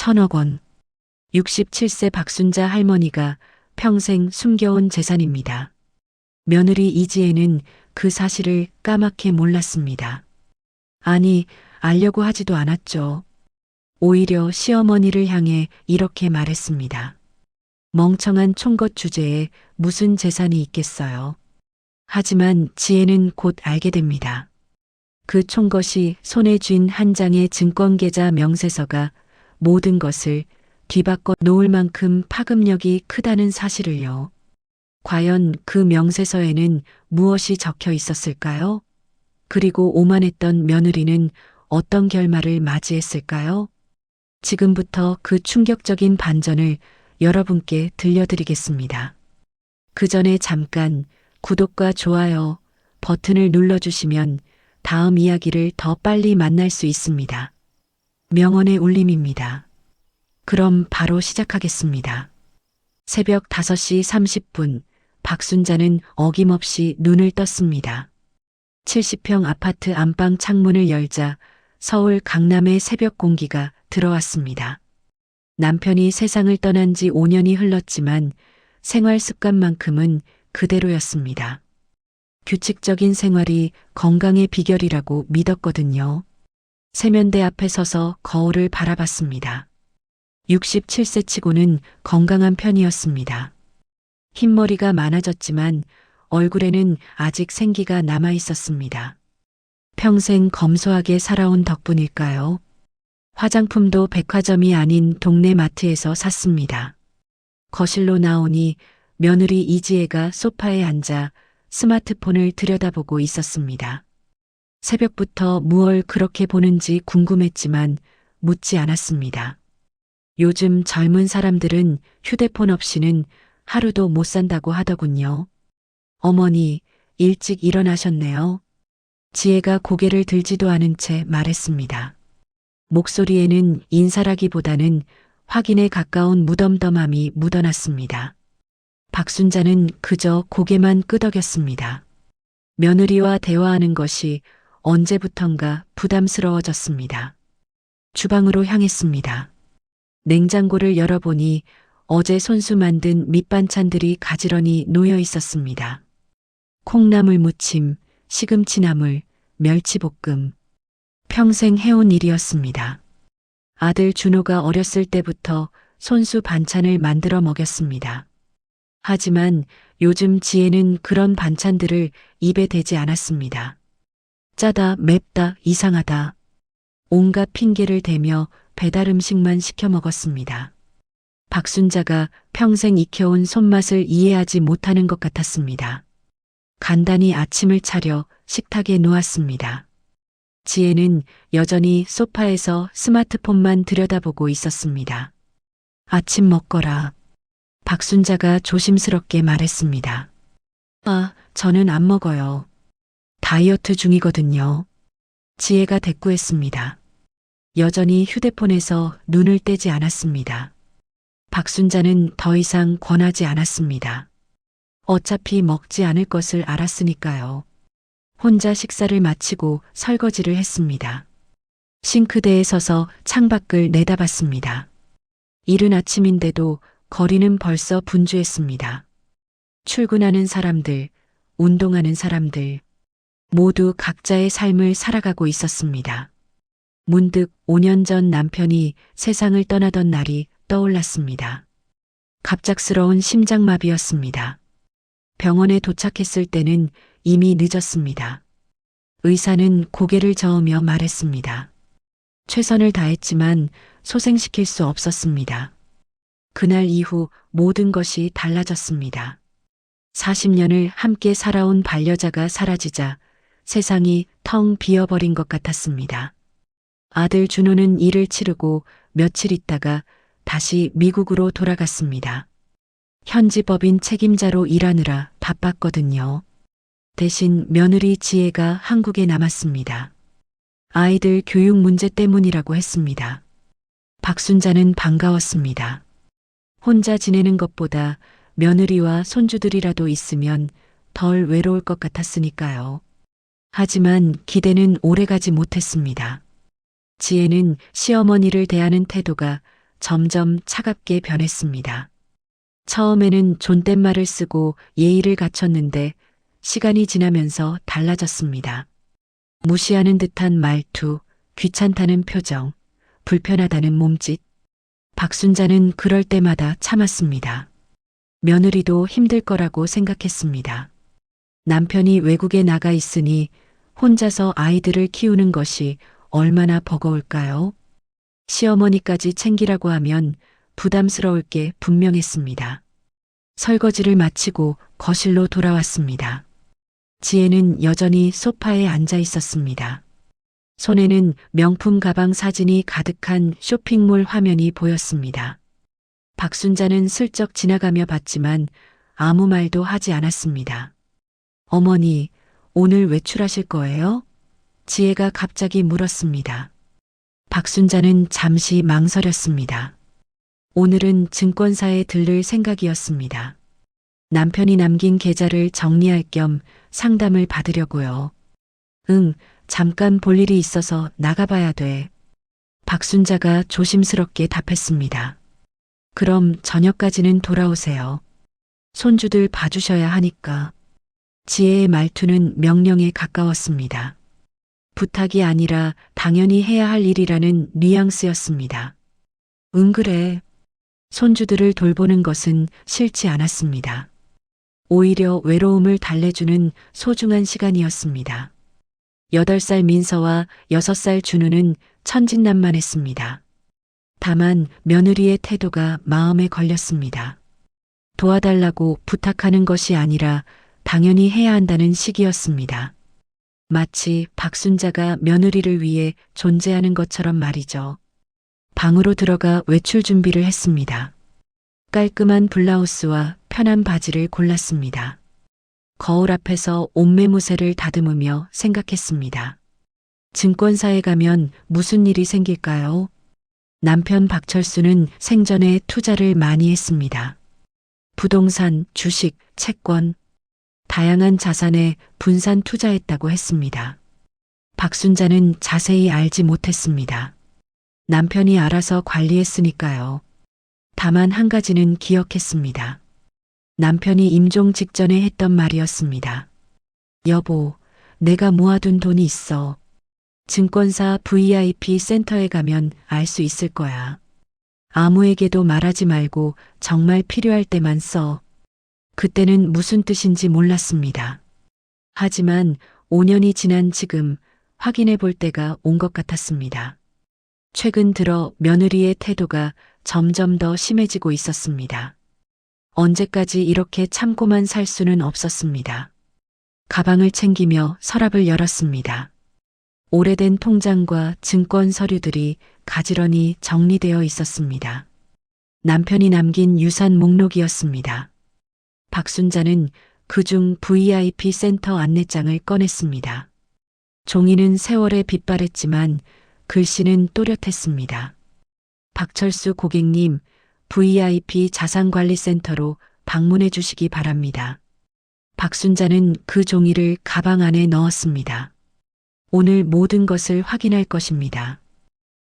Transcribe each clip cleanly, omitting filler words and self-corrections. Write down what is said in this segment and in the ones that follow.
1,000억 원. 67세 박순자 할머니가 평생 숨겨온 재산입니다. 며느리 이지혜는 그 사실을 까맣게 몰랐습니다. 아니, 알려고 하지도 않았죠. 오히려 시어머니를 향해 이렇게 말했습니다. 멍청한 총것 주제에 무슨 재산이 있겠어요. 하지만 지혜는 곧 알게 됩니다. 그 총것이 손에 쥔 한 장의 증권계좌 명세서가 모든 것을 뒤바꿔 놓을 만큼 파급력이 크다는 사실을요. 과연 그 명세서에는 무엇이 적혀 있었을까요? 그리고 오만했던 며느리는 어떤 결말을 맞이했을까요? 지금부터 그 충격적인 반전을 여러분께 들려드리겠습니다. 그 전에 잠깐 구독과 좋아요 버튼을 눌러주시면 다음 이야기를 더 빨리 만날 수 있습니다. 명언의 울림입니다. 그럼 바로 시작하겠습니다. 새벽 5시 30분, 박순자는 어김없이 눈을 떴습니다. 70평 아파트 안방 창문을 열자 서울 강남의 새벽 공기가 들어왔습니다. 남편이 세상을 떠난 지 5년이 흘렀지만 생활 습관만큼은 그대로였습니다. 규칙적인 생활이 건강의 비결이라고 믿었거든요. 세면대 앞에 서서 거울을 바라봤습니다. 67세 치고는 건강한 편이었습니다. 흰머리가 많아졌지만 얼굴에는 아직 생기가 남아 있었습니다. 평생 검소하게 살아온 덕분일까요? 화장품도 백화점이 아닌 동네 마트에서 샀습니다. 거실로 나오니 며느리 이지혜가 소파에 앉아 스마트폰을 들여다보고 있었습니다. 새벽부터 무얼 그렇게 보는지 궁금했지만 묻지 않았습니다. 요즘 젊은 사람들은 휴대폰 없이는 하루도 못 산다고 하더군요. 어머니, 일찍 일어나셨네요. 지혜가 고개를 들지도 않은 채 말했습니다. 목소리에는 인사라기보다는 확인에 가까운 무덤덤함이 묻어났습니다. 박순자는 그저 고개만 끄덕였습니다. 며느리와 대화하는 것이 언제부턴가 부담스러워졌습니다. 주방으로 향했습니다. 냉장고를 열어보니 어제 손수 만든 밑반찬들이 가지런히 놓여 있었습니다. 콩나물 무침, 시금치나물, 멸치볶음. 평생 해온 일이었습니다. 아들 준호가 어렸을 때부터 손수 반찬을 만들어 먹였습니다. 하지만 요즘 지혜는 그런 반찬들을 입에 대지 않았습니다. 짜다, 맵다, 이상하다. 온갖 핑계를 대며 배달 음식만 시켜 먹었습니다. 박순자가 평생 익혀온 손맛을 이해하지 못하는 것 같았습니다. 간단히 아침을 차려 식탁에 놓았습니다. 지혜는 여전히 소파에서 스마트폰만 들여다보고 있었습니다. 아침 먹거라. 박순자가 조심스럽게 말했습니다. 아, 저는 안 먹어요. 다이어트 중이거든요. 지혜가 대꾸했습니다. 여전히 휴대폰에서 눈을 떼지 않았습니다. 박순자는 더 이상 권하지 않았습니다. 어차피 먹지 않을 것을 알았으니까요. 혼자 식사를 마치고 설거지를 했습니다. 싱크대에 서서 창밖을 내다봤습니다. 이른 아침인데도 거리는 벌써 분주했습니다. 출근하는 사람들, 운동하는 사람들, 모두 각자의 삶을 살아가고 있었습니다. 문득 5년 전 남편이 세상을 떠나던 날이 떠올랐습니다. 갑작스러운 심장마비였습니다. 병원에 도착했을 때는 이미 늦었습니다. 의사는 고개를 저으며 말했습니다. 최선을 다했지만 소생시킬 수 없었습니다. 그날 이후 모든 것이 달라졌습니다. 40년을 함께 살아온 반려자가 사라지자 세상이 텅 비어버린 것 같았습니다. 아들 준호는 일을 치르고 며칠 있다가 다시 미국으로 돌아갔습니다. 현지 법인 책임자로 일하느라 바빴거든요. 대신 며느리 지혜가 한국에 남았습니다. 아이들 교육 문제 때문이라고 했습니다. 박순자는 반가웠습니다. 혼자 지내는 것보다 며느리와 손주들이라도 있으면 덜 외로울 것 같았으니까요. 하지만 기대는 오래가지 못했습니다. 지혜는 시어머니를 대하는 태도가 점점 차갑게 변했습니다. 처음에는 존댓말을 쓰고 예의를 갖췄는데 시간이 지나면서 달라졌습니다. 무시하는 듯한 말투, 귀찮다는 표정, 불편하다는 몸짓. 박순자는 그럴 때마다 참았습니다. 며느리도 힘들 거라고 생각했습니다. 남편이 외국에 나가 있으니 혼자서 아이들을 키우는 것이 얼마나 버거울까요? 시어머니까지 챙기라고 하면 부담스러울 게 분명했습니다. 설거지를 마치고 거실로 돌아왔습니다. 지혜는 여전히 소파에 앉아 있었습니다. 손에는 명품 가방 사진이 가득한 쇼핑몰 화면이 보였습니다. 박순자는 슬쩍 지나가며 봤지만 아무 말도 하지 않았습니다. 어머니, 오늘 외출하실 거예요? 지혜가 갑자기 물었습니다. 박순자는 잠시 망설였습니다. 오늘은 증권사에 들를 생각이었습니다. 남편이 남긴 계좌를 정리할 겸 상담을 받으려고요. 응, 잠깐 볼 일이 있어서 나가봐야 돼. 박순자가 조심스럽게 답했습니다. 그럼 저녁까지는 돌아오세요. 손주들 봐주셔야 하니까. 지혜의 말투는 명령에 가까웠습니다. 부탁이 아니라 당연히 해야 할 일이라는 뉘앙스였습니다. 응, 그래. 손주들을 돌보는 것은 싫지 않았습니다. 오히려 외로움을 달래주는 소중한 시간이었습니다. 8살 민서와 6살 준우는 천진난만했습니다. 다만 며느리의 태도가 마음에 걸렸습니다. 도와달라고 부탁하는 것이 아니라 당연히 해야 한다는 식이었습니다. 마치 박순자가 며느리를 위해 존재하는 것처럼 말이죠. 방으로 들어가 외출 준비를 했습니다. 깔끔한 블라우스와 편한 바지를 골랐습니다. 거울 앞에서 옷매무새를 다듬으며 생각했습니다. 증권사에 가면 무슨 일이 생길까요? 남편 박철수는 생전에 투자를 많이 했습니다. 부동산, 주식, 채권, 다양한 자산에 분산 투자했다고 했습니다. 박순자는 자세히 알지 못했습니다. 남편이 알아서 관리했으니까요. 다만 한 가지는 기억했습니다. 남편이 임종 직전에 했던 말이었습니다. 여보, 내가 모아둔 돈이 있어. 증권사 VIP 센터에 가면 알 수 있을 거야. 아무에게도 말하지 말고 정말 필요할 때만 써. 그때는 무슨 뜻인지 몰랐습니다. 하지만 5년이 지난 지금 확인해 볼 때가 온 것 같았습니다. 최근 들어 며느리의 태도가 점점 더 심해지고 있었습니다. 언제까지 이렇게 참고만 살 수는 없었습니다. 가방을 챙기며 서랍을 열었습니다. 오래된 통장과 증권 서류들이 가지런히 정리되어 있었습니다. 남편이 남긴 유산 목록이었습니다. 박순자는 그중 VIP 센터 안내장을 꺼냈습니다. 종이는 세월에 빛바랬지만 글씨는 또렷했습니다. 박철수 고객님, VIP 자산관리센터로 방문해 주시기 바랍니다. 박순자는 그 종이를 가방 안에 넣었습니다. 오늘 모든 것을 확인할 것입니다.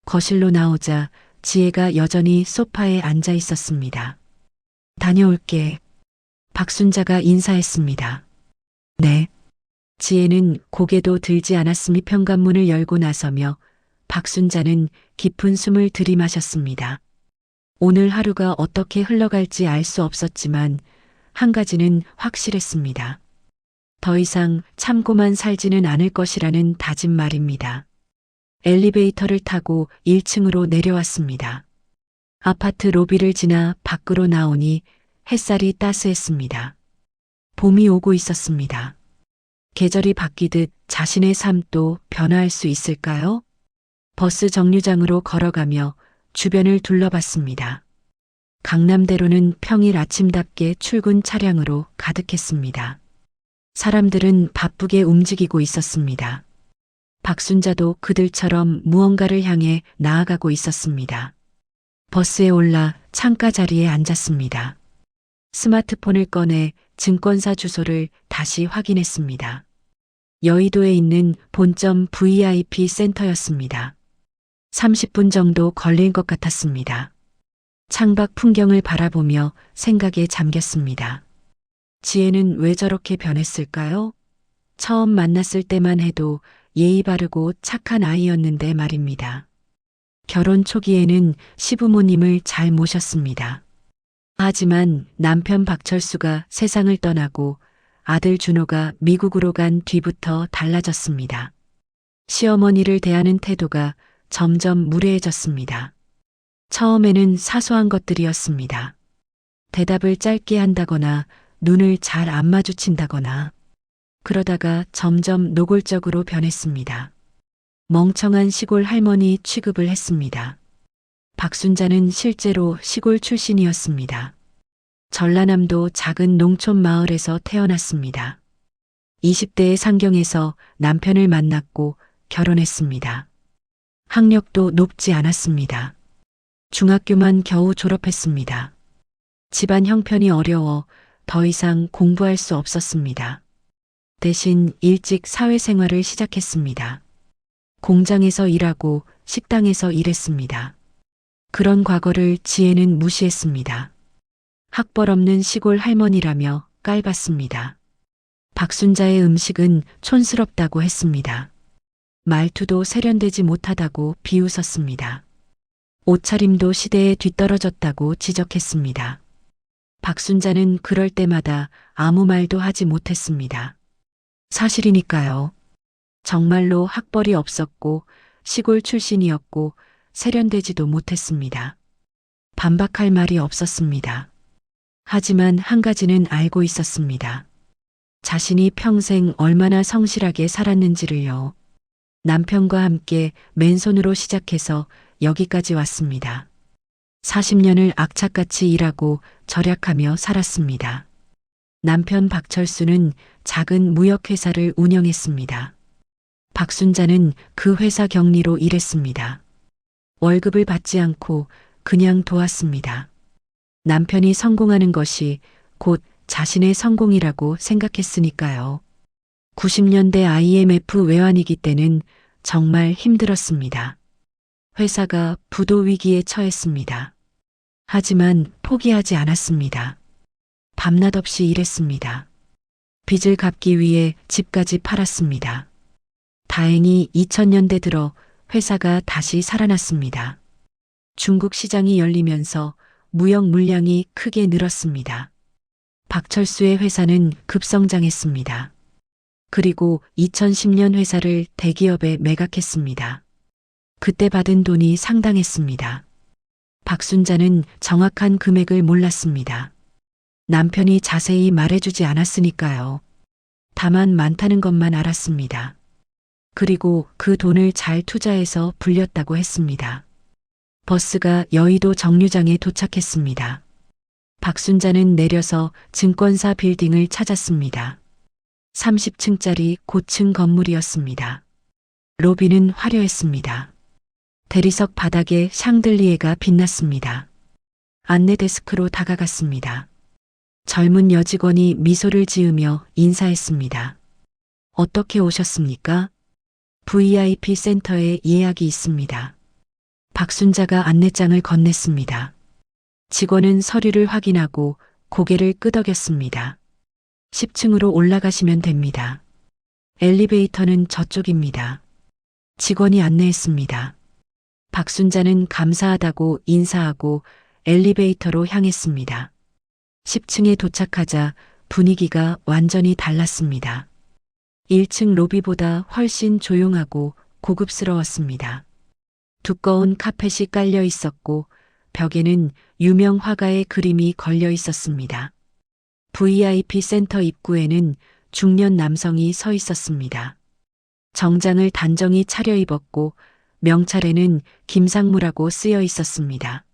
거실로 나오자 지혜가 여전히 소파에 앉아 있었습니다. 다녀올게. 박순자가 인사했습니다. 네. 지혜는 고개도 들지 않았으니 현관문을 열고 나서며 박순자는 깊은 숨을 들이마셨습니다. 오늘 하루가 어떻게 흘러갈지 알 수 없었지만 한 가지는 확실했습니다. 더 이상 참고만 살지는 않을 것이라는 다짐 말입니다. 엘리베이터를 타고 1층으로 내려왔습니다. 아파트 로비를 지나 밖으로 나오니 햇살이 따스했습니다. 봄이 오고 있었습니다. 계절이 바뀌듯 자신의 삶도 변화할 수 있을까요? 버스 정류장으로 걸어가며 주변을 둘러봤습니다. 강남대로는 평일 아침답게 출근 차량으로 가득했습니다. 사람들은 바쁘게 움직이고 있었습니다. 박순자도 그들처럼 무언가를 향해 나아가고 있었습니다. 버스에 올라 창가 자리에 앉았습니다. 스마트폰을 꺼내 증권사 주소를 다시 확인했습니다. 여의도에 있는 본점 VIP 센터였습니다. 30분 정도 걸릴 것 같았습니다. 창밖 풍경을 바라보며 생각에 잠겼습니다. 지혜는 왜 저렇게 변했을까요? 처음 만났을 때만 해도 예의 바르고 착한 아이였는데 말입니다. 결혼 초기에는 시부모님을 잘 모셨습니다. 하지만 남편 박철수가 세상을 떠나고 아들 준호가 미국으로 간 뒤부터 달라졌습니다. 시어머니를 대하는 태도가 점점 무례해졌습니다. 처음에는 사소한 것들이었습니다. 대답을 짧게 한다거나 눈을 잘 안 마주친다거나 그러다가 점점 노골적으로 변했습니다. 멍청한 시골 할머니 취급을 했습니다. 박순자는 실제로 시골 출신이었습니다. 전라남도 작은 농촌 마을에서 태어났습니다. 20대의 상경에서 남편을 만났고 결혼했습니다. 학력도 높지 않았습니다. 중학교만 겨우 졸업했습니다. 집안 형편이 어려워 더 이상 공부할 수 없었습니다. 대신 일찍 사회생활을 시작했습니다. 공장에서 일하고 식당에서 일했습니다. 그런 과거를 지혜는 무시했습니다. 학벌 없는 시골 할머니라며 깔봤습니다. 박순자의 음식은 촌스럽다고 했습니다. 말투도 세련되지 못하다고 비웃었습니다. 옷차림도 시대에 뒤떨어졌다고 지적했습니다. 박순자는 그럴 때마다 아무 말도 하지 못했습니다. 사실이니까요. 정말로 학벌이 없었고 시골 출신이었고 세련되지도 못했습니다. 반박할 말이 없었습니다. 하지만 한 가지는 알고 있었습니다. 자신이 평생 얼마나 성실하게 살았는지를요. 남편과 함께 맨손으로 시작해서 여기까지 왔습니다. 40년을 악착같이 일하고 절약하며 살았습니다. 남편 박철수는 작은 무역회사를 운영했습니다. 박순자는 그 회사 경리로 일했습니다. 월급을 받지 않고 그냥 도왔습니다. 남편이 성공하는 것이 곧 자신의 성공이라고 생각했으니까요. 90년대 IMF 외환위기 때는 정말 힘들었습니다. 회사가 부도 위기에 처했습니다. 하지만 포기하지 않았습니다. 밤낮 없이 일했습니다. 빚을 갚기 위해 집까지 팔았습니다. 다행히 2000년대 들어 회사가 다시 살아났습니다. 중국 시장이 열리면서 무역 물량이 크게 늘었습니다. 박철수의 회사는 급성장했습니다. 그리고 2010년 회사를 대기업에 매각했습니다. 그때 받은 돈이 상당했습니다. 박순자는 정확한 금액을 몰랐습니다. 남편이 자세히 말해주지 않았으니까요. 다만 많다는 것만 알았습니다. 그리고 그 돈을 잘 투자해서 불렸다고 했습니다. 버스가 여의도 정류장에 도착했습니다. 박순자는 내려서 증권사 빌딩을 찾았습니다. 30층짜리 고층 건물이었습니다. 로비는 화려했습니다. 대리석 바닥에 샹들리에가 빛났습니다. 안내 데스크로 다가갔습니다. 젊은 여직원이 미소를 지으며 인사했습니다. 어떻게 오셨습니까? VIP 센터에 예약이 있습니다. 박순자가 안내장을 건넸습니다. 직원은 서류를 확인하고 고개를 끄덕였습니다. 10층으로 올라가시면 됩니다. 엘리베이터는 저쪽입니다. 직원이 안내했습니다. 박순자는 감사하다고 인사하고 엘리베이터로 향했습니다. 10층에 도착하자 분위기가 완전히 달랐습니다. 1층 로비보다 훨씬 조용하고 고급스러웠습니다. 두꺼운 카펫이 깔려 있었고 벽에는 유명 화가의 그림이 걸려 있었습니다. VIP 센터 입구에는 중년 남성이 서 있었습니다. 정장을 단정히 차려입었고 명찰에는 김상무라고 쓰여 있었습니다.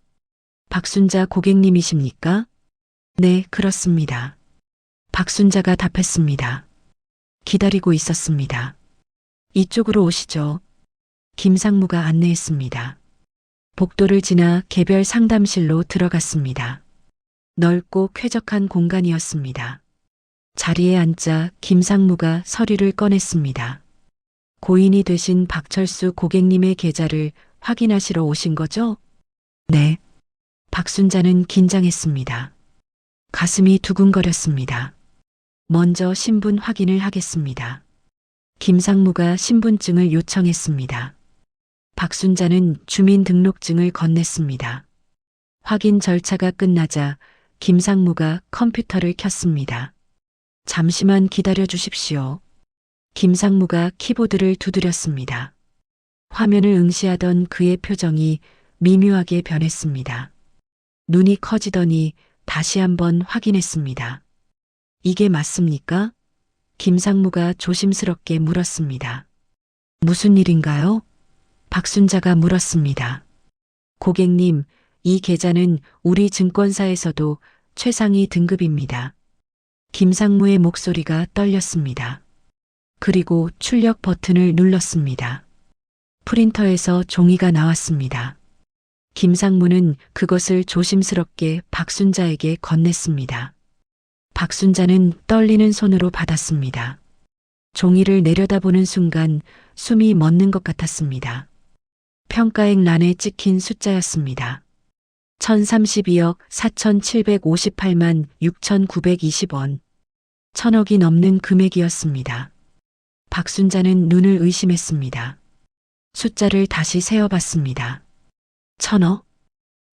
박순자 고객님이십니까? 네, 그렇습니다. 박순자가 답했습니다. 기다리고 있었습니다. 이쪽으로 오시죠. 김상무가 안내했습니다. 복도를 지나 개별 상담실로 들어갔습니다. 넓고 쾌적한 공간이었습니다. 자리에 앉자 김상무가 서류를 꺼냈습니다. 고인이 되신 박철수 고객님의 계좌를 확인하시러 오신 거죠? 네. 박순자는 긴장했습니다. 가슴이 두근거렸습니다. 먼저 신분 확인을 하겠습니다. 김상무가 신분증을 요청했습니다. 박순자는 주민등록증을 건넸습니다. 확인 절차가 끝나자 김상무가 컴퓨터를 켰습니다. 잠시만 기다려 주십시오. 김상무가 키보드를 두드렸습니다. 화면을 응시하던 그의 표정이 미묘하게 변했습니다. 눈이 커지더니 다시 한번 확인했습니다. 이게 맞습니까? 김상무가 조심스럽게 물었습니다. 무슨 일인가요? 박순자가 물었습니다. 고객님, 이 계좌는 우리 증권사에서도 최상위 등급입니다. 김상무의 목소리가 떨렸습니다. 그리고 출력 버튼을 눌렀습니다. 프린터에서 종이가 나왔습니다. 김상무는 그것을 조심스럽게 박순자에게 건넸습니다. 박순자는 떨리는 손으로 받았습니다. 종이를 내려다보는 순간 숨이 멎는 것 같았습니다. 평가액 란에 찍힌 숫자였습니다. 1032억 4758만 6920원. 1000억이 넘는 금액이었습니다. 박순자는 눈을 의심했습니다. 숫자를 다시 세어봤습니다. 1000억?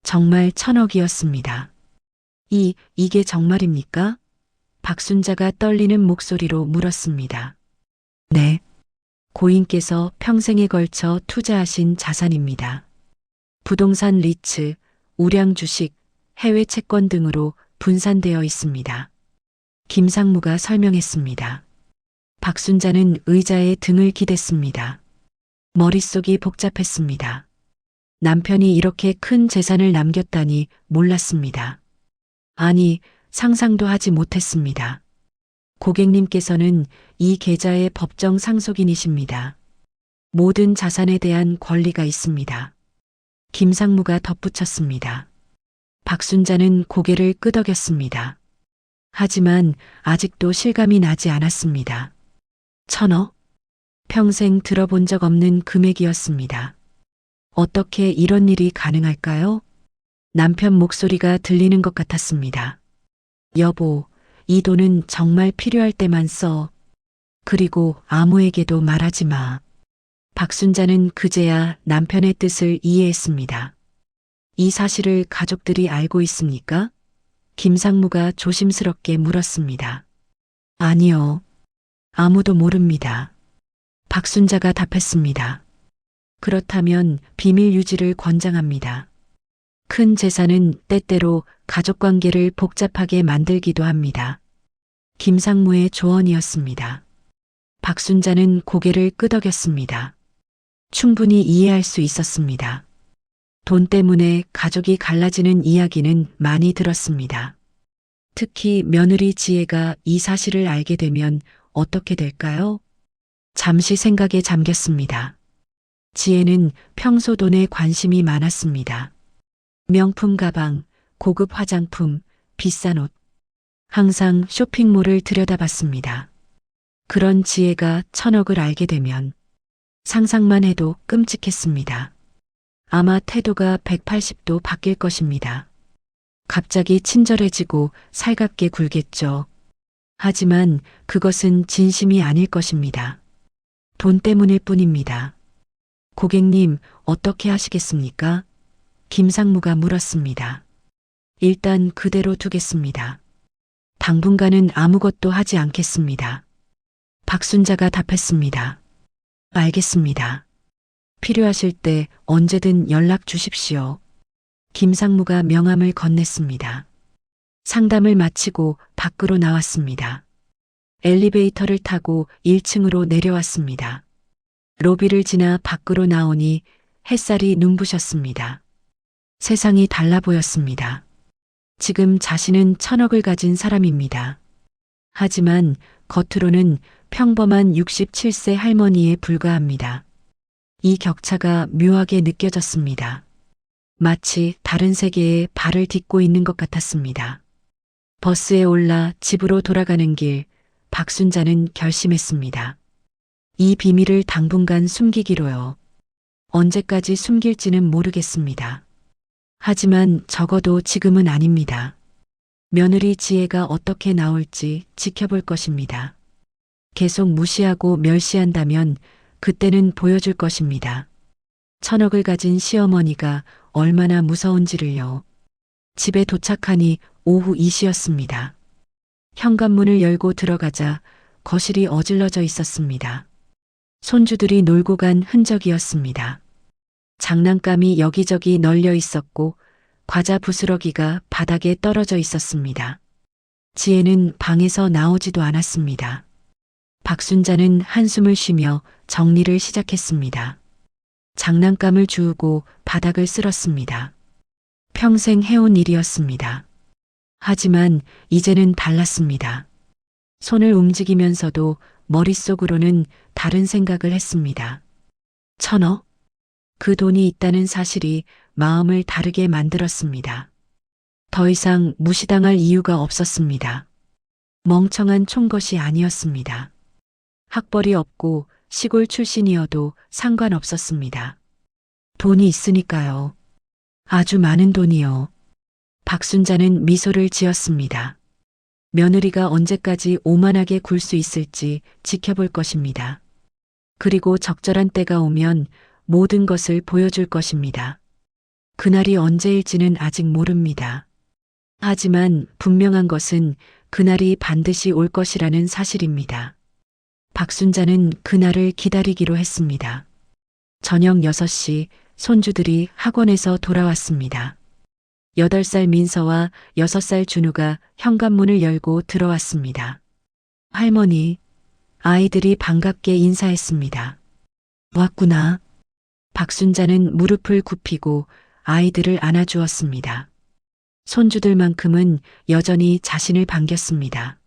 정말 1000억이었습니다. 이게 정말입니까? 박순자가 떨리는 목소리로 물었습니다. 네. 고인께서 평생에 걸쳐 투자하신 자산입니다. 부동산 리츠, 우량 주식, 해외 채권 등으로 분산되어 있습니다. 김상무가 설명했습니다. 박순자는 의자에 등을 기댔습니다. 머릿속이 복잡했습니다. 남편이 이렇게 큰 재산을 남겼다니 몰랐습니다. 아니, 상상도 하지 못했습니다. 고객님께서는 이 계좌의 법정 상속인이십니다. 모든 자산에 대한 권리가 있습니다. 김상무가 덧붙였습니다. 박순자는 고개를 끄덕였습니다. 하지만 아직도 실감이 나지 않았습니다. 1000억? 평생 들어본 적 없는 금액이었습니다. 어떻게 이런 일이 가능할까요? 남편 목소리가 들리는 것 같았습니다. 여보, 이 돈은 정말 필요할 때만 써. 그리고 아무에게도 말하지 마. 박순자는 그제야 남편의 뜻을 이해했습니다. 이 사실을 가족들이 알고 있습니까? 김상무가 조심스럽게 물었습니다. 아니요. 아무도 모릅니다. 박순자가 답했습니다. 그렇다면 비밀 유지를 권장합니다. 큰 재산은 때때로 가족관계를 복잡하게 만들기도 합니다. 김상무의 조언이었습니다. 박순자는 고개를 끄덕였습니다. 충분히 이해할 수 있었습니다. 돈 때문에 가족이 갈라지는 이야기는 많이 들었습니다. 특히 며느리 지혜가 이 사실을 알게 되면 어떻게 될까요? 잠시 생각에 잠겼습니다. 지혜는 평소 돈에 관심이 많았습니다. 명품 가방, 고급 화장품, 비싼 옷. 항상 쇼핑몰을 들여다봤습니다. 그런 지혜가 1000억을 알게 되면 상상만 해도 끔찍했습니다. 아마 태도가 180도 바뀔 것입니다. 갑자기 친절해지고 살갑게 굴겠죠. 하지만 그것은 진심이 아닐 것입니다. 돈 때문일 뿐입니다. 고객님, 어떻게 하시겠습니까? 김상무가 물었습니다. 일단 그대로 두겠습니다. 당분간은 아무것도 하지 않겠습니다. 박순자가 답했습니다. 알겠습니다. 필요하실 때 언제든 연락 주십시오. 김상무가 명함을 건넸습니다. 상담을 마치고 밖으로 나왔습니다. 엘리베이터를 타고 1층으로 내려왔습니다. 로비를 지나 밖으로 나오니 햇살이 눈부셨습니다. 세상이 달라 보였습니다. 지금 자신은 1000억을 가진 사람입니다. 하지만 겉으로는 평범한 67세 할머니에 불과합니다. 이 격차가 묘하게 느껴졌습니다. 마치 다른 세계에 발을 딛고 있는 것 같았습니다. 버스에 올라 집으로 돌아가는 길, 박순자는 결심했습니다. 이 비밀을 당분간 숨기기로요. 언제까지 숨길지는 모르겠습니다. 하지만 적어도 지금은 아닙니다. 며느리 지혜가 어떻게 나올지 지켜볼 것입니다. 계속 무시하고 멸시한다면 그때는 보여줄 것입니다. 천억을 가진 시어머니가 얼마나 무서운지를요. 집에 도착하니 오후 2시였습니다. 현관문을 열고 들어가자 거실이 어질러져 있었습니다. 손주들이 놀고 간 흔적이었습니다. 장난감이 여기저기 널려 있었고 과자 부스러기가 바닥에 떨어져 있었습니다. 지혜는 방에서 나오지도 않았습니다. 박순자는 한숨을 쉬며 정리를 시작했습니다. 장난감을 주우고 바닥을 쓸었습니다. 평생 해온 일이었습니다. 하지만 이제는 달랐습니다. 손을 움직이면서도 머릿속으로는 다른 생각을 했습니다. 1,000억? 그 돈이 있다는 사실이 마음을 다르게 만들었습니다. 더 이상 무시당할 이유가 없었습니다. 멍청한 총것이 아니었습니다. 학벌이 없고 시골 출신이어도 상관없었습니다. 돈이 있으니까요. 아주 많은 돈이요. 박순자는 미소를 지었습니다. 며느리가 언제까지 오만하게 굴 수 있을지 지켜볼 것입니다. 그리고 적절한 때가 오면 모든 것을 보여줄 것입니다. 그날이 언제일지는 아직 모릅니다. 하지만 분명한 것은 그날이 반드시 올 것이라는 사실입니다. 박순자는 그날을 기다리기로 했습니다. 저녁 6시 손주들이 학원에서 돌아왔습니다. 8살 민서와 6살 준우가 현관문을 열고 들어왔습니다. 할머니, 아이들이 반갑게 인사했습니다. 왔구나. 박순자는 무릎을 굽히고 아이들을 안아주었습니다. 손주들만큼은 여전히 자신을 반겼습니다.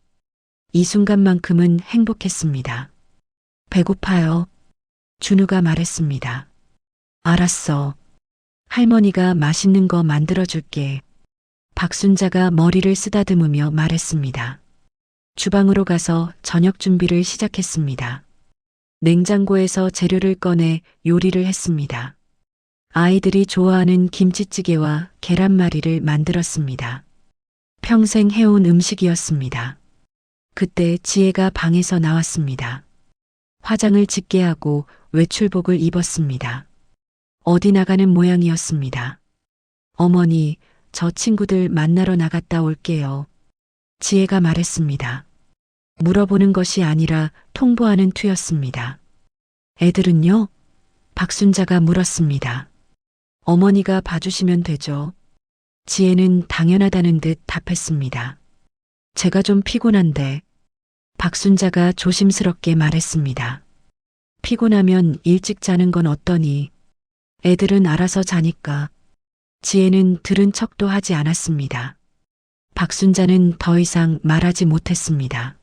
이 순간만큼은 행복했습니다. 배고파요. 준우가 말했습니다. 알았어. 할머니가 맛있는 거 만들어줄게. 박순자가 머리를 쓰다듬으며 말했습니다. 주방으로 가서 저녁 준비를 시작했습니다. 냉장고에서 재료를 꺼내 요리를 했습니다. 아이들이 좋아하는 김치찌개와 계란말이를 만들었습니다. 평생 해온 음식이었습니다. 그때 지혜가 방에서 나왔습니다. 화장을 짙게 하고 외출복을 입었습니다. 어디 나가는 모양이었습니다. 어머니, 저 친구들 만나러 나갔다 올게요. 지혜가 말했습니다. 물어보는 것이 아니라 통보하는 투였습니다. 애들은요? 박순자가 물었습니다. 어머니가 봐주시면 되죠. 지혜는 당연하다는 듯 답했습니다. 제가 좀 피곤한데. 박순자가 조심스럽게 말했습니다. 피곤하면 일찍 자는 건 어떠니? 애들은 알아서 자니까. 지혜는 들은 척도 하지 않았습니다. 박순자는 더 이상 말하지 못했습니다.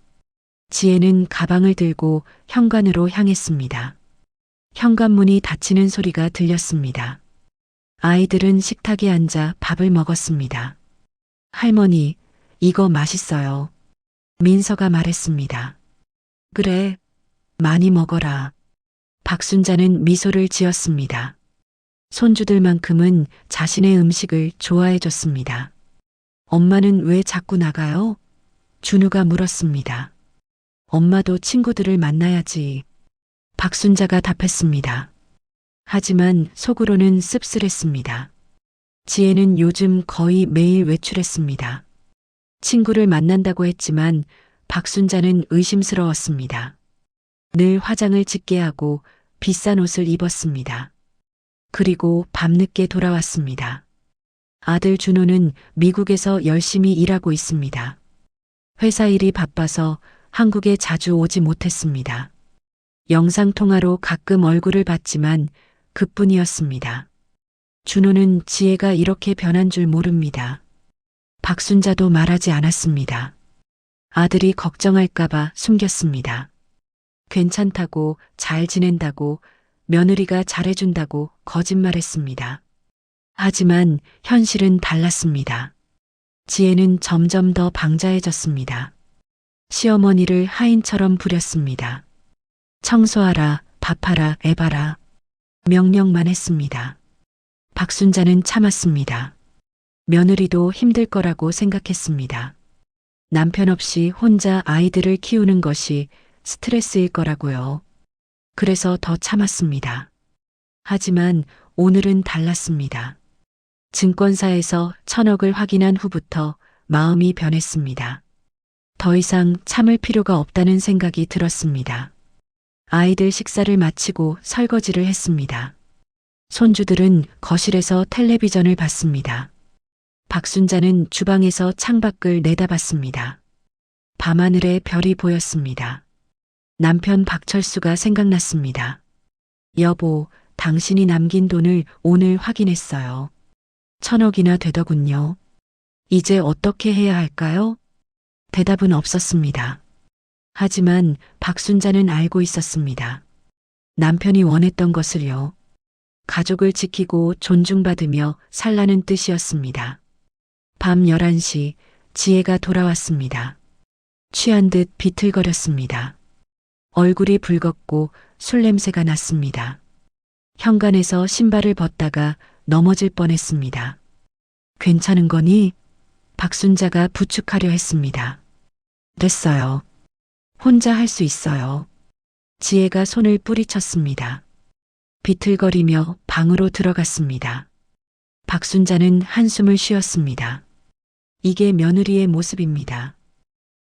지혜는 가방을 들고 현관으로 향했습니다. 현관문이 닫히는 소리가 들렸습니다. 아이들은 식탁에 앉아 밥을 먹었습니다. 할머니, 이거 맛있어요. 민서가 말했습니다. 그래, 많이 먹어라. 박순자는 미소를 지었습니다. 손주들만큼은 자신의 음식을 좋아해 줬습니다. 엄마는 왜 자꾸 나가요? 준우가 물었습니다. 엄마도 친구들을 만나야지. 박순자가 답했습니다. 하지만 속으로는 씁쓸했습니다. 지혜는 요즘 거의 매일 외출했습니다. 친구를 만난다고 했지만 박순자는 의심스러웠습니다. 늘 화장을 짙게 하고 비싼 옷을 입었습니다. 그리고 밤늦게 돌아왔습니다. 아들 준호는 미국에서 열심히 일하고 있습니다. 회사 일이 바빠서 한국에 자주 오지 못했습니다. 영상통화로 가끔 얼굴을 봤지만 그뿐이었습니다. 준호는 지혜가 이렇게 변한 줄 모릅니다. 박순자도 말하지 않았습니다. 아들이 걱정할까봐 숨겼습니다. 괜찮다고, 잘 지낸다고, 며느리가 잘해준다고 거짓말했습니다. 하지만 현실은 달랐습니다. 지혜는 점점 더 방자해졌습니다. 시어머니를 하인처럼 부렸습니다. 청소하라, 밥하라, 애 봐라. 명령만 했습니다. 박순자는 참았습니다. 며느리도 힘들 거라고 생각했습니다. 남편 없이 혼자 아이들을 키우는 것이 스트레스일 거라고요. 그래서 더 참았습니다. 하지만 오늘은 달랐습니다. 증권사에서 1,000억을 확인한 후부터 마음이 변했습니다. 더 이상 참을 필요가 없다는 생각이 들었습니다. 아이들 식사를 마치고 설거지를 했습니다. 손주들은 거실에서 텔레비전을 봤습니다. 박순자는 주방에서 창밖을 내다봤습니다. 밤하늘에 별이 보였습니다. 남편 박철수가 생각났습니다. 여보, 당신이 남긴 돈을 오늘 확인했어요. 1,000억이나 되더군요. 이제 어떻게 해야 할까요? 대답은 없었습니다. 하지만 박순자는 알고 있었습니다. 남편이 원했던 것을요. 가족을 지키고 존중받으며 살라는 뜻이었습니다. 밤 11시 지혜가 돌아왔습니다. 취한 듯 비틀거렸습니다. 얼굴이 붉었고 술 냄새가 났습니다. 현관에서 신발을 벗다가 넘어질 뻔했습니다. 괜찮은 거니? 박순자가 부축하려 했습니다. 됐어요. 혼자 할 수 있어요. 지혜가 손을 뿌리쳤습니다. 비틀거리며 방으로 들어갔습니다. 박순자는 한숨을 쉬었습니다. 이게 며느리의 모습입니다.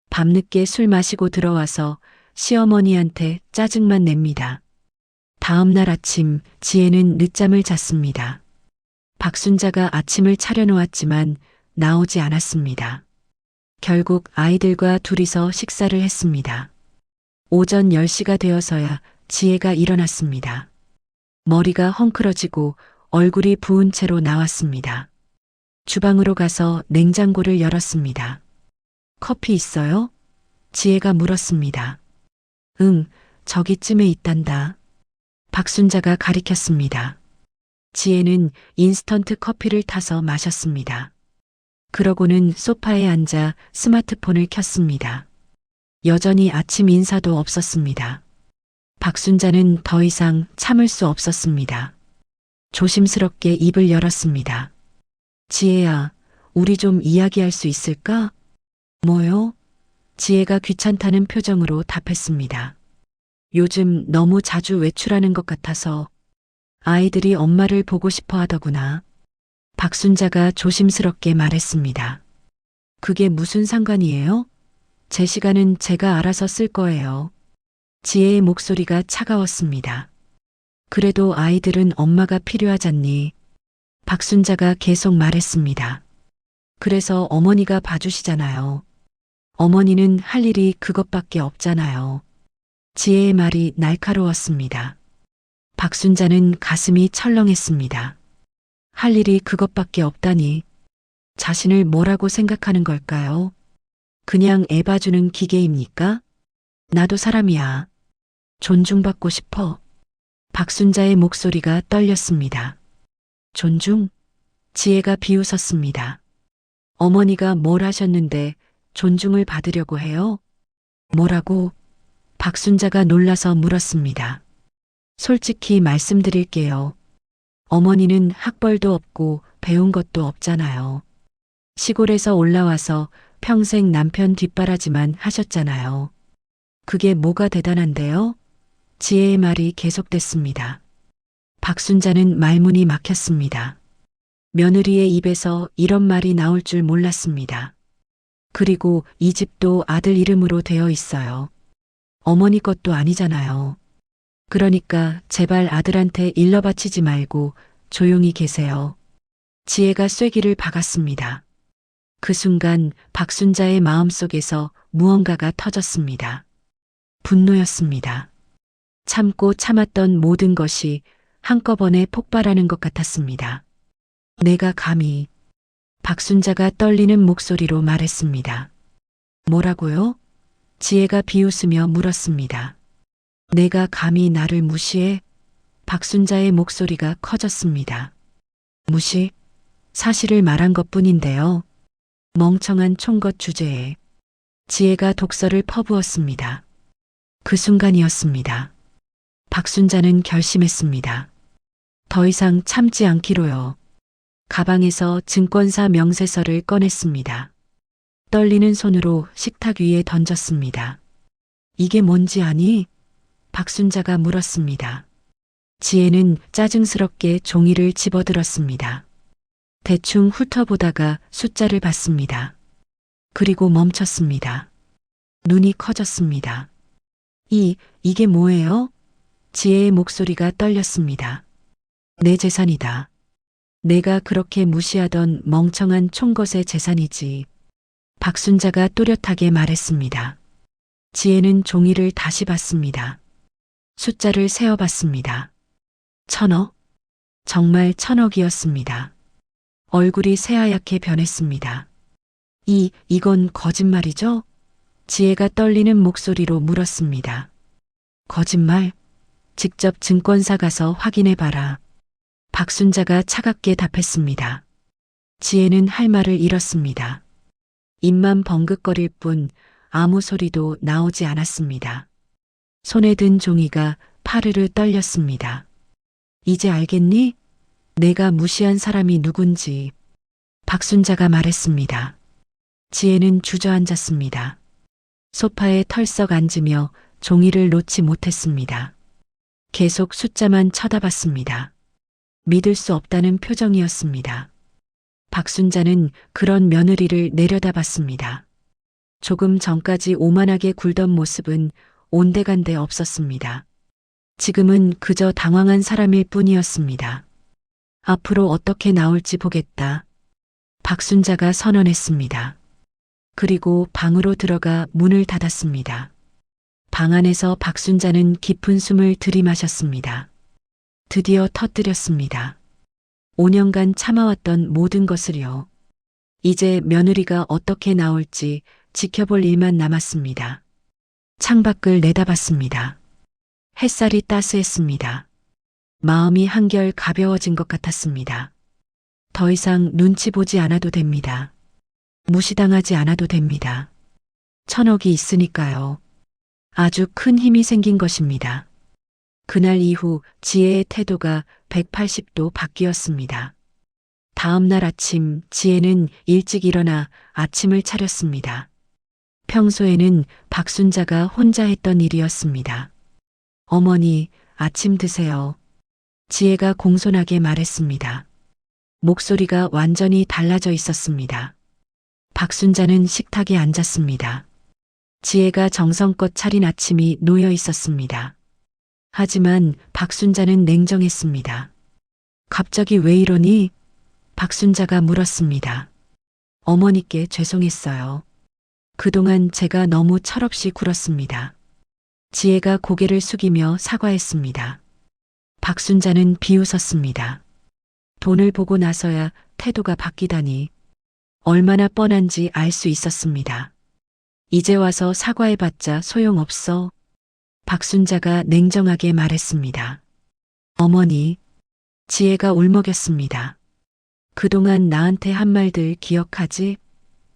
밤늦게 술 마시고 들어와서 시어머니한테 짜증만 냅니다. 다음 날 아침 지혜는 늦잠을 잤습니다. 박순자가 아침을 차려놓았지만 나오지 않았습니다. 결국 아이들과 둘이서 식사를 했습니다. 오전 10시가 되어서야 지혜가 일어났습니다. 머리가 헝클어지고 얼굴이 부은 채로 나왔습니다. 주방으로 가서 냉장고를 열었습니다. 커피 있어요? 지혜가 물었습니다. 응, 저기쯤에 있단다. 박순자가 가리켰습니다. 지혜는 인스턴트 커피를 타서 마셨습니다. 그러고는 소파에 앉아 스마트폰을 켰습니다. 여전히 아침 인사도 없었습니다. 박순자는 더 이상 참을 수 없었습니다. 조심스럽게 입을 열었습니다. 지혜야, 우리 좀 이야기할 수 있을까? 뭐요? 지혜가 귀찮다는 표정으로 답했습니다. 요즘 너무 자주 외출하는 것 같아서 아이들이 엄마를 보고 싶어 하더구나. 박순자가 조심스럽게 말했습니다. 그게 무슨 상관이에요? 제 시간은 제가 알아서 쓸 거예요. 지혜의 목소리가 차가웠습니다. 그래도 아이들은 엄마가 필요하잖니. 박순자가 계속 말했습니다. 그래서 어머니가 봐주시잖아요. 어머니는 할 일이 그것밖에 없잖아요. 지혜의 말이 날카로웠습니다. 박순자는 가슴이 철렁했습니다. 할 일이 그것밖에 없다니. 자신을 뭐라고 생각하는 걸까요? 그냥 애 봐주는 기계입니까? 나도 사람이야. 존중받고 싶어. 박순자의 목소리가 떨렸습니다. 존중? 지혜가 비웃었습니다. 어머니가 뭘 하셨는데 존중을 받으려고 해요? 뭐라고? 박순자가 놀라서 물었습니다. 솔직히 말씀드릴게요. 어머니는 학벌도 없고 배운 것도 없잖아요. 시골에서 올라와서 평생 남편 뒷바라지만 하셨잖아요. 그게 뭐가 대단한데요? 지혜의 말이 계속됐습니다. 박순자는 말문이 막혔습니다. 며느리의 입에서 이런 말이 나올 줄 몰랐습니다. 그리고 이 집도 아들 이름으로 되어 있어요. 어머니 것도 아니잖아요. 그러니까 제발 아들한테 일러 바치지 말고 조용히 계세요. 지혜가 쐐기를 박았습니다. 그 순간 박순자의 마음속에서 무언가가 터졌습니다. 분노였습니다. 참고 참았던 모든 것이 한꺼번에 폭발하는 것 같았습니다. 내가 감히. 박순자가 떨리는 목소리로 말했습니다. 뭐라고요? 지혜가 비웃으며 물었습니다. 내가 감히 나를 무시해? 박순자의 목소리가 커졌습니다. 무시? 사실을 말한 것뿐인데요. 멍청한 총것 주제에. 지혜가 독서를 퍼부었습니다. 그 순간이었습니다. 박순자는 결심했습니다. 더 이상 참지 않기로요. 가방에서 증권사 명세서를 꺼냈습니다. 떨리는 손으로 식탁 위에 던졌습니다. 이게 뭔지 아니? 박순자가 물었습니다. 지혜는 짜증스럽게 종이를 집어들었습니다. 대충 훑어보다가 숫자를 봤습니다. 그리고 멈췄습니다. 눈이 커졌습니다. 이게 뭐예요? 지혜의 목소리가 떨렸습니다. 내 재산이다. 내가 그렇게 무시하던 멍청한 총것의 재산이지. 박순자가 또렷하게 말했습니다. 지혜는 종이를 다시 봤습니다. 숫자를 세어봤습니다. 1,000억? 정말 1,000억이었습니다. 얼굴이 새하얗게 변했습니다. 이건 거짓말이죠? 지혜가 떨리는 목소리로 물었습니다. 거짓말? 직접 증권사 가서 확인해봐라. 박순자가 차갑게 답했습니다. 지혜는 할 말을 잃었습니다. 입만 벙긋거릴 뿐 아무 소리도 나오지 않았습니다. 손에 든 종이가 파르르 떨렸습니다. 이제 알겠니? 내가 무시한 사람이 누군지. 박순자가 말했습니다. 지혜는 주저앉았습니다. 소파에 털썩 앉으며 종이를 놓지 못했습니다. 계속 숫자만 쳐다봤습니다. 믿을 수 없다는 표정이었습니다. 박순자는 그런 며느리를 내려다봤습니다. 조금 전까지 오만하게 굴던 모습은 온데간데 없었습니다. 지금은 그저 당황한 사람일 뿐이었습니다. 앞으로 어떻게 나올지 보겠다. 박순자가 선언했습니다. 그리고 방으로 들어가 문을 닫았습니다. 방 안에서 박순자는 깊은 숨을 들이마셨습니다. 드디어 터뜨렸습니다. 5년간 참아왔던 모든 것을요. 이제 며느리가 어떻게 나올지 지켜볼 일만 남았습니다. 창밖을 내다봤습니다. 햇살이 따스했습니다. 마음이 한결 가벼워진 것 같았습니다. 더 이상 눈치 보지 않아도 됩니다. 무시당하지 않아도 됩니다. 1,000억이 있으니까요. 아주 큰 힘이 생긴 것입니다. 그날 이후 지혜의 태도가 180도 바뀌었습니다. 다음 날 아침 지혜는 일찍 일어나 아침을 차렸습니다. 평소에는 박순자가 혼자 했던 일이었습니다. 어머니, 아침 드세요. 지혜가 공손하게 말했습니다. 목소리가 완전히 달라져 있었습니다. 박순자는 식탁에 앉았습니다. 지혜가 정성껏 차린 아침이 놓여 있었습니다. 하지만 박순자는 냉정했습니다. 갑자기 왜 이러니? 박순자가 물었습니다. 어머니께 죄송했어요. 그동안 제가 너무 철없이 굴었습니다. 지혜가 고개를 숙이며 사과했습니다. 박순자는 비웃었습니다. 돈을 보고 나서야 태도가 바뀌다니. 얼마나 뻔한지 알 수 있었습니다. 이제 와서 사과해봤자 소용없어. 박순자가 냉정하게 말했습니다. 어머니, 지혜가 울먹였습니다. 그동안 나한테 한 말들 기억하지?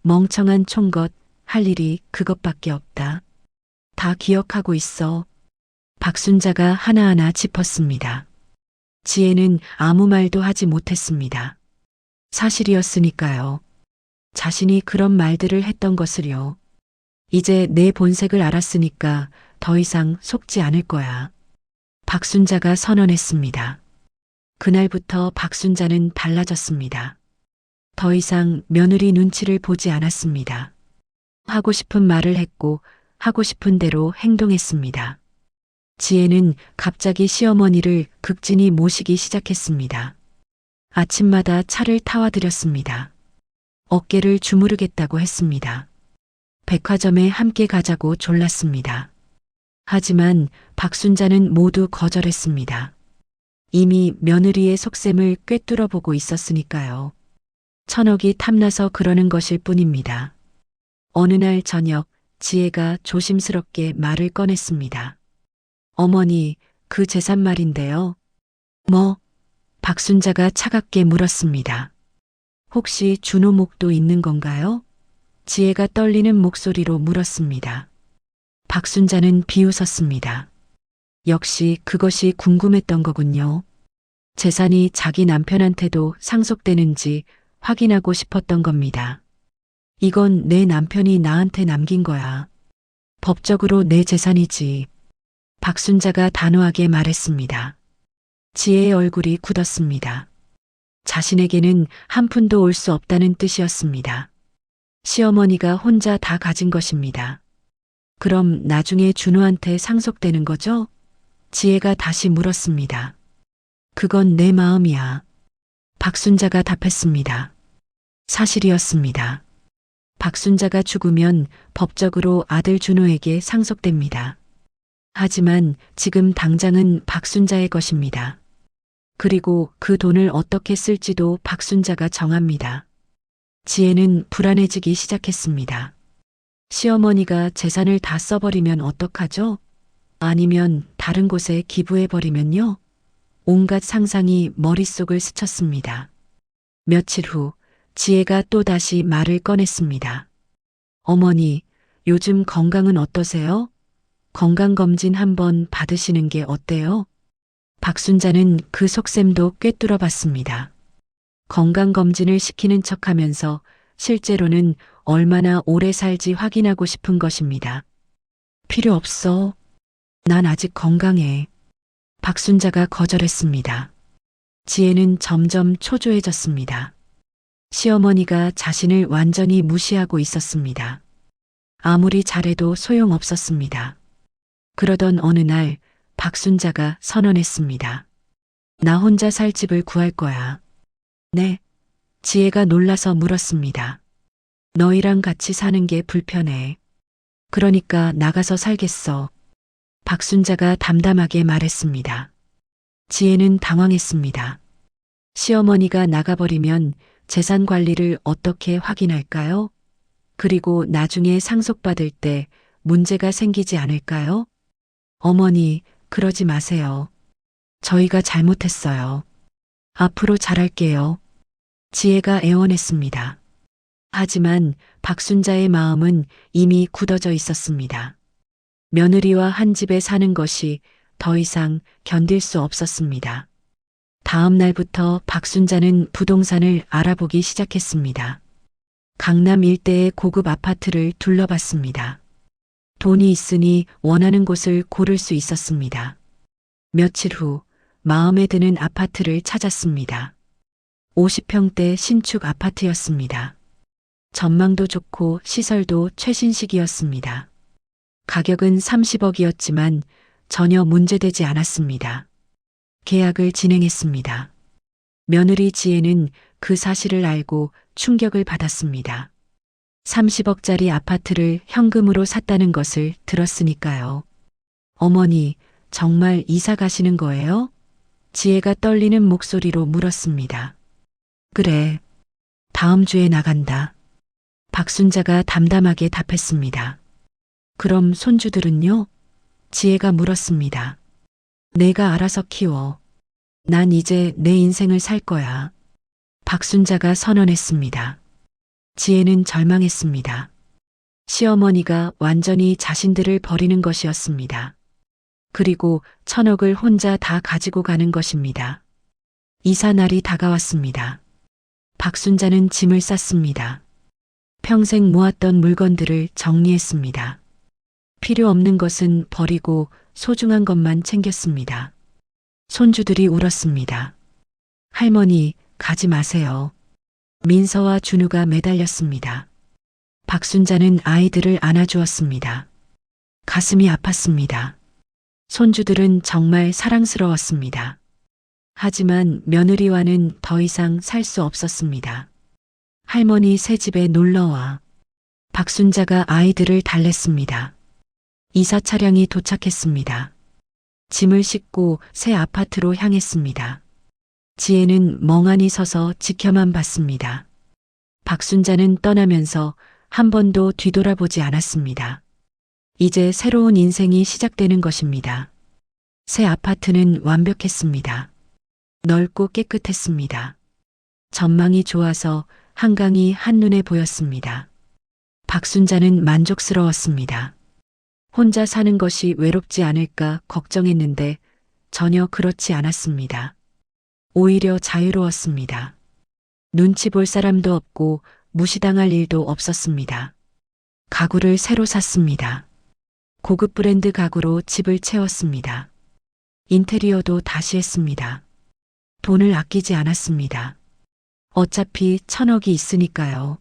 멍청한 총것, 할 일이 그것밖에 없다. 다 기억하고 있어. 박순자가 하나하나 짚었습니다. 지혜는 아무 말도 하지 못했습니다. 사실이었으니까요. 자신이 그런 말들을 했던 것을요. 이제 내 본색을 알았으니까 더 이상 속지 않을 거야. 박순자가 선언했습니다. 그날부터 박순자는 달라졌습니다. 더 이상 며느리 눈치를 보지 않았습니다. 하고 싶은 말을 했고 하고 싶은 대로 행동했습니다. 지혜는 갑자기 시어머니를 극진히 모시기 시작했습니다. 아침마다 차를 타와드렸습니다. 어깨를 주무르겠다고 했습니다. 백화점에 함께 가자고 졸랐습니다. 하지만 박순자는 모두 거절했습니다. 이미 며느리의 속셈을 꿰뚫어 보고 있었으니까요. 1,000억이 탐나서 그러는 것일 뿐입니다. 어느 날 저녁 지혜가 조심스럽게 말을 꺼냈습니다. 어머니, 그 재산 말인데요. 뭐? 박순자가 차갑게 물었습니다. 혹시 준호목도 있는 건가요? 지혜가 떨리는 목소리로 물었습니다. 박순자는 비웃었습니다. 역시 그것이 궁금했던 거군요. 재산이 자기 남편한테도 상속되는지 확인하고 싶었던 겁니다. 이건 내 남편이 나한테 남긴 거야. 법적으로 내 재산이지. 박순자가 단호하게 말했습니다. 지혜의 얼굴이 굳었습니다. 자신에게는 한 푼도 올 수 없다는 뜻이었습니다. 시어머니가 혼자 다 가진 것입니다. 그럼 나중에 준호한테 상속되는 거죠? 지혜가 다시 물었습니다. 그건 내 마음이야. 박순자가 답했습니다. 사실이었습니다. 박순자가 죽으면 법적으로 아들 준호에게 상속됩니다. 하지만 지금 당장은 박순자의 것입니다. 그리고 그 돈을 어떻게 쓸지도 박순자가 정합니다. 지혜는 불안해지기 시작했습니다. 시어머니가 재산을 다 써버리면 어떡하죠? 아니면 다른 곳에 기부해버리면요? 온갖 상상이 머릿속을 스쳤습니다. 며칠 후 지혜가 또다시 말을 꺼냈습니다. 어머니, 요즘 건강은 어떠세요? 건강검진 한번 받으시는 게 어때요? 박순자는 그 속셈도 꿰뚫어 봤습니다. 건강검진을 시키는 척하면서 실제로는 얼마나 오래 살지 확인하고 싶은 것입니다. 필요 없어. 난 아직 건강해. 박순자가 거절했습니다. 지혜는 점점 초조해졌습니다. 시어머니가 자신을 완전히 무시하고 있었습니다. 아무리 잘해도 소용없었습니다. 그러던 어느 날 박순자가 선언했습니다. 나 혼자 살 집을 구할 거야. 네. 지혜가 놀라서 물었습니다. 너희랑 같이 사는 게 불편해. 그러니까 나가서 살겠어. 박순자가 담담하게 말했습니다. 지혜는 당황했습니다. 시어머니가 나가버리면 재산 관리를 어떻게 확인할까요? 그리고 나중에 상속받을 때 문제가 생기지 않을까요? 어머니, 그러지 마세요. 저희가 잘못했어요. 앞으로 잘할게요. 지혜가 애원했습니다. 하지만 박순자의 마음은 이미 굳어져 있었습니다. 며느리와 한 집에 사는 것이 더 이상 견딜 수 없었습니다. 다음 날부터 박순자는 부동산을 알아보기 시작했습니다. 강남 일대의 고급 아파트를 둘러봤습니다. 돈이 있으니 원하는 곳을 고를 수 있었습니다. 며칠 후 마음에 드는 아파트를 찾았습니다. 50평대 신축 아파트였습니다. 전망도 좋고 시설도 최신식이었습니다. 가격은 30억이었지만 전혀 문제되지 않았습니다. 계약을 진행했습니다. 며느리 지혜는 그 사실을 알고 충격을 받았습니다. 30억짜리 아파트를 현금으로 샀다는 것을 들었으니까요. 어머니, 정말 이사 가시는 거예요? 지혜가 떨리는 목소리로 물었습니다. 그래. 다음 주에 나간다. 박순자가 담담하게 답했습니다. 그럼 손주들은요? 지혜가 물었습니다. 내가 알아서 키워. 난 이제 내 인생을 살 거야. 박순자가 선언했습니다. 지혜는 절망했습니다. 시어머니가 완전히 자신들을 버리는 것이었습니다. 그리고 1,000억을 혼자 다 가지고 가는 것입니다. 이사 날이 다가왔습니다. 박순자는 짐을 쌌습니다. 평생 모았던 물건들을 정리했습니다. 필요 없는 것은 버리고 소중한 것만 챙겼습니다. 손주들이 울었습니다. 할머니, 가지 마세요. 민서와 준우가 매달렸습니다. 박순자는 아이들을 안아주었습니다. 가슴이 아팠습니다. 손주들은 정말 사랑스러웠습니다. 하지만 며느리와는 더 이상 살 수 없었습니다. 할머니 새 집에 놀러와. 박순자가 아이들을 달랬습니다. 이사 차량이 도착했습니다. 짐을 싣고 새 아파트로 향했습니다. 지혜는 멍하니 서서 지켜만 봤습니다. 박순자는 떠나면서 한 번도 뒤돌아보지 않았습니다. 이제 새로운 인생이 시작되는 것입니다. 새 아파트는 완벽했습니다. 넓고 깨끗했습니다. 전망이 좋아서 한강이 한눈에 보였습니다. 박순자는 만족스러웠습니다. 혼자 사는 것이 외롭지 않을까 걱정했는데 전혀 그렇지 않았습니다. 오히려 자유로웠습니다. 눈치 볼 사람도 없고 무시당할 일도 없었습니다. 가구를 새로 샀습니다. 고급 브랜드 가구로 집을 채웠습니다. 인테리어도 다시 했습니다. 돈을 아끼지 않았습니다. 어차피 1,000억이 있으니까요.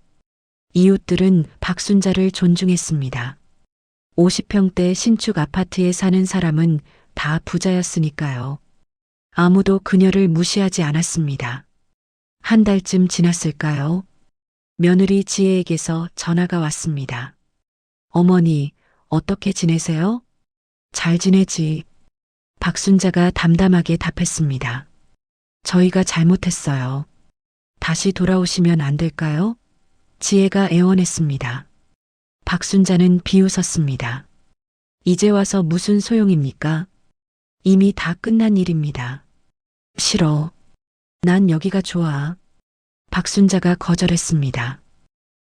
이웃들은 박순자를 존중했습니다. 50평대 신축 아파트에 사는 사람은 다 부자였으니까요. 아무도 그녀를 무시하지 않았습니다. 한 달쯤 지났을까요? 며느리 지혜에게서 전화가 왔습니다. 어머니, 어떻게 지내세요? 잘 지내지. 박순자가 담담하게 답했습니다. 저희가 잘못했어요. 다시 돌아오시면 안 될까요? 지혜가 애원했습니다. 박순자는 비웃었습니다. 이제 와서 무슨 소용입니까? 이미 다 끝난 일입니다. 싫어. 난 여기가 좋아. 박순자가 거절했습니다.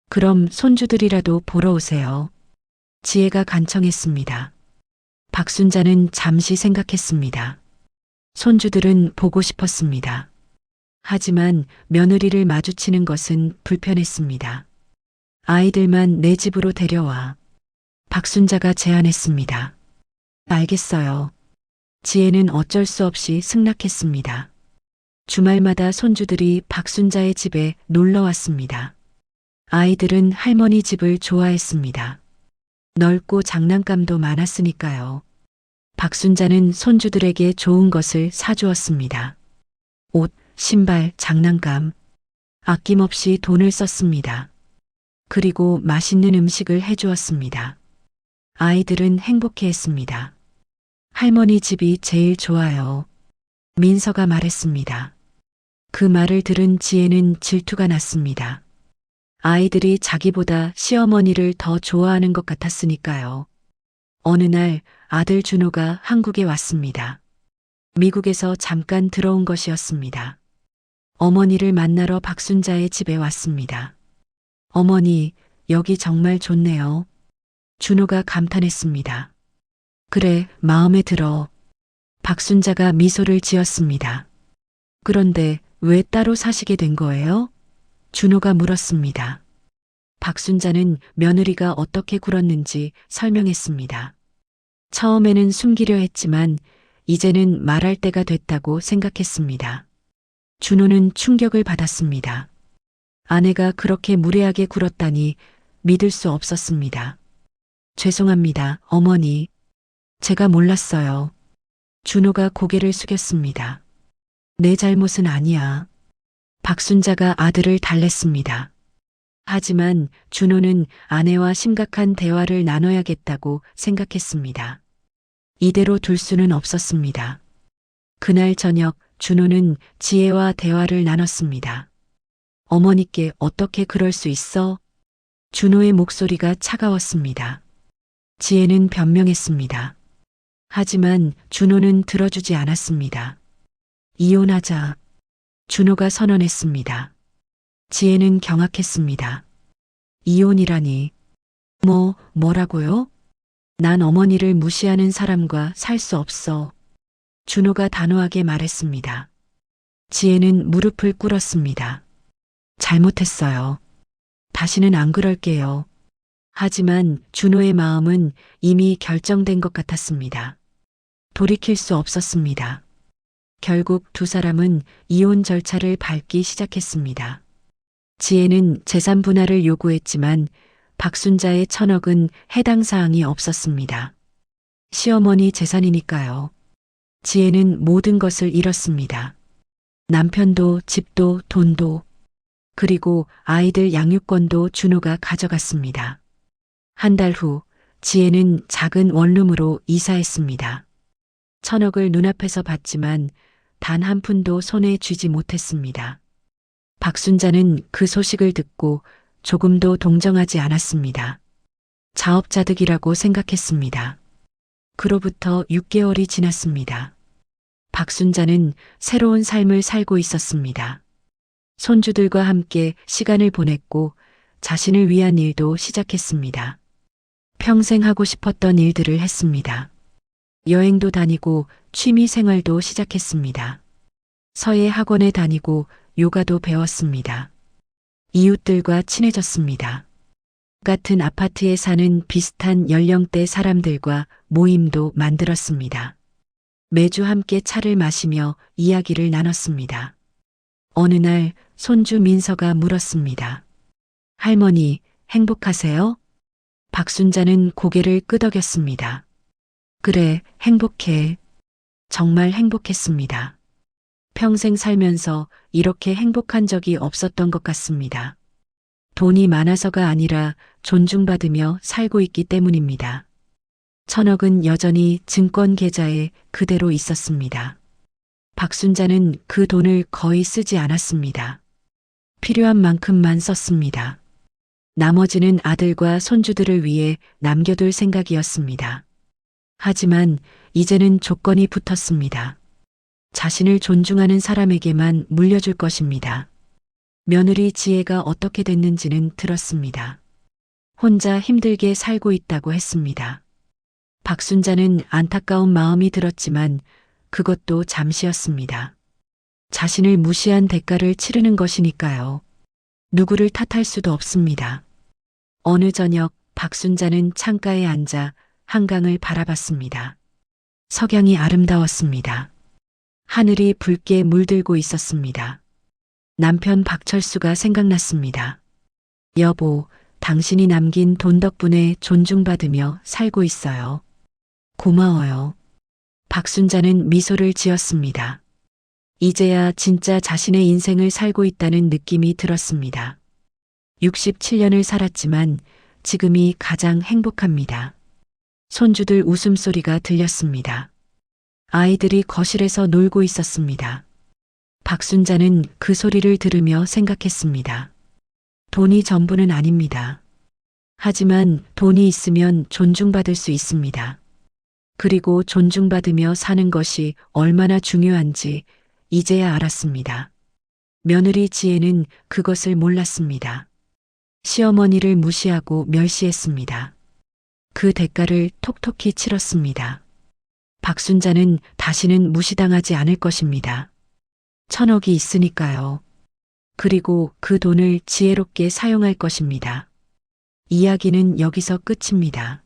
그럼 손주들이라도 보러 오세요. 지혜가 간청했습니다. 박순자는 잠시 생각했습니다. 손주들은 보고 싶었습니다. 하지만 며느리를 마주치는 것은 불편했습니다. 아이들만 내 집으로 데려와. 박순자가 제안했습니다. 알겠어요. 지혜는 어쩔 수 없이 승낙했습니다. 주말마다 손주들이 박순자의 집에 놀러 왔습니다. 아이들은 할머니 집을 좋아했습니다. 넓고 장난감도 많았으니까요. 박순자는 손주들에게 좋은 것을 사주었습니다. 옷, 신발, 장난감. 아낌없이 돈을 썼습니다. 그리고 맛있는 음식을 해주었습니다. 아이들은 행복해했습니다. 할머니 집이 제일 좋아요. 민서가 말했습니다. 그 말을 들은 지혜는 질투가 났습니다. 아이들이 자기보다 시어머니를 더 좋아하는 것 같았으니까요. 어느 날 아들 준호가 한국에 왔습니다. 미국에서 잠깐 들어온 것이었습니다. 어머니를 만나러 박순자의 집에 왔습니다. 어머니, 여기 정말 좋네요. 준호가 감탄했습니다. 그래, 마음에 들어. 박순자가 미소를 지었습니다. 그런데 왜 따로 사시게 된 거예요? 준호가 물었습니다. 박순자는 며느리가 어떻게 굴었는지 설명했습니다. 처음에는 숨기려 했지만 이제는 말할 때가 됐다고 생각했습니다. 준호는 충격을 받았습니다. 아내가 그렇게 무례하게 굴었다니 믿을 수 없었습니다. 죄송합니다, 어머니. 제가 몰랐어요. 준호가 고개를 숙였습니다. 내 잘못은 아니야. 박순자가 아들을 달랬습니다. 하지만 준호는 아내와 심각한 대화를 나눠야겠다고 생각했습니다. 이대로 둘 수는 없었습니다. 그날 저녁 준호는 지혜와 대화를 나눴습니다. 어머니께 어떻게 그럴 수 있어? 준호의 목소리가 차가웠습니다. 지혜는 변명했습니다. 하지만 준호는 들어주지 않았습니다. 이혼하자. 준호가 선언했습니다. 지혜는 경악했습니다. 이혼이라니. 뭐라고요? 난 어머니를 무시하는 사람과 살 수 없어. 준호가 단호하게 말했습니다. 지혜는 무릎을 꿇었습니다. 잘못했어요. 다시는 안 그럴게요. 하지만 준호의 마음은 이미 결정된 것 같았습니다. 돌이킬 수 없었습니다. 결국 두 사람은 이혼 절차를 밟기 시작했습니다. 지혜는 재산 분할을 요구했지만 박순자의 1,000억은 해당 사항이 없었습니다. 시어머니 재산이니까요. 지혜는 모든 것을 잃었습니다. 남편도 집도 돈도 그리고 아이들 양육권도 준호가 가져갔습니다. 한 달 후 지혜는 작은 원룸으로 이사했습니다. 1,000억을 눈앞에서 봤지만 단 한 푼도 손에 쥐지 못했습니다. 박순자는 그 소식을 듣고 조금도 동정하지 않았습니다. 자업자득이라고 생각했습니다. 그로부터 6개월이 지났습니다. 박순자는 새로운 삶을 살고 있었습니다. 손주들과 함께 시간을 보냈고 자신을 위한 일도 시작했습니다. 평생 하고 싶었던 일들을 했습니다. 여행도 다니고 취미 생활도 시작했습니다. 서예 학원에 다니고 요가도 배웠습니다. 이웃들과 친해졌습니다. 같은 아파트에 사는 비슷한 연령대 사람들과 모임도 만들었습니다. 매주 함께 차를 마시며 이야기를 나눴습니다. 어느 날 손주 민서가 물었습니다. 할머니, 행복하세요? 박순자는 고개를 끄덕였습니다. 그래, 행복해. 정말 행복했습니다. 평생 살면서 이렇게 행복한 적이 없었던 것 같습니다. 돈이 많아서가 아니라 존중받으며 살고 있기 때문입니다. 1,000억은 여전히 증권 계좌에 그대로 있었습니다. 박순자는 그 돈을 거의 쓰지 않았습니다. 필요한 만큼만 썼습니다. 나머지는 아들과 손주들을 위해 남겨둘 생각이었습니다. 하지만 이제는 조건이 붙었습니다. 자신을 존중하는 사람에게만 물려줄 것입니다. 며느리 지혜가 어떻게 됐는지는 들었습니다. 혼자 힘들게 살고 있다고 했습니다. 박순자는 안타까운 마음이 들었지만 그것도 잠시였습니다. 자신을 무시한 대가를 치르는 것이니까요. 누구를 탓할 수도 없습니다. 어느 저녁 박순자는 창가에 앉아 한강을 바라봤습니다. 석양이 아름다웠습니다. 하늘이 붉게 물들고 있었습니다. 남편 박철수가 생각났습니다. 여보, 당신이 남긴 돈 덕분에 존중받으며 살고 있어요. 고마워요. 박순자는 미소를 지었습니다. 이제야 진짜 자신의 인생을 살고 있다는 느낌이 들었습니다. 67년을 살았지만 지금이 가장 행복합니다. 손주들 웃음소리가 들렸습니다. 아이들이 거실에서 놀고 있었습니다. 박순자는 그 소리를 들으며 생각했습니다. 돈이 전부는 아닙니다. 하지만 돈이 있으면 존중받을 수 있습니다. 그리고 존중받으며 사는 것이 얼마나 중요한지 이제야 알았습니다. 며느리 지혜는 그것을 몰랐습니다. 시어머니를 무시하고 멸시했습니다. 그 대가를 톡톡히 치렀습니다. 박순자는 다시는 무시당하지 않을 것입니다. 1,000억이 있으니까요. 그리고 그 돈을 지혜롭게 사용할 것입니다. 이야기는 여기서 끝입니다.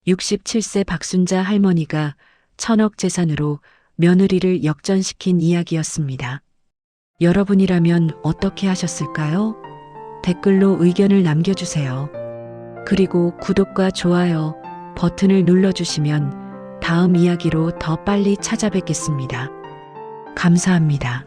67세 박순자 할머니가 1,000억 재산으로 며느리를 역전시킨 이야기였습니다. 여러분이라면 어떻게 하셨을까요? 댓글로 의견을 남겨주세요. 그리고 구독과 좋아요 버튼을 눌러주시면 다음 이야기로 더 빨리 찾아뵙겠습니다. 감사합니다.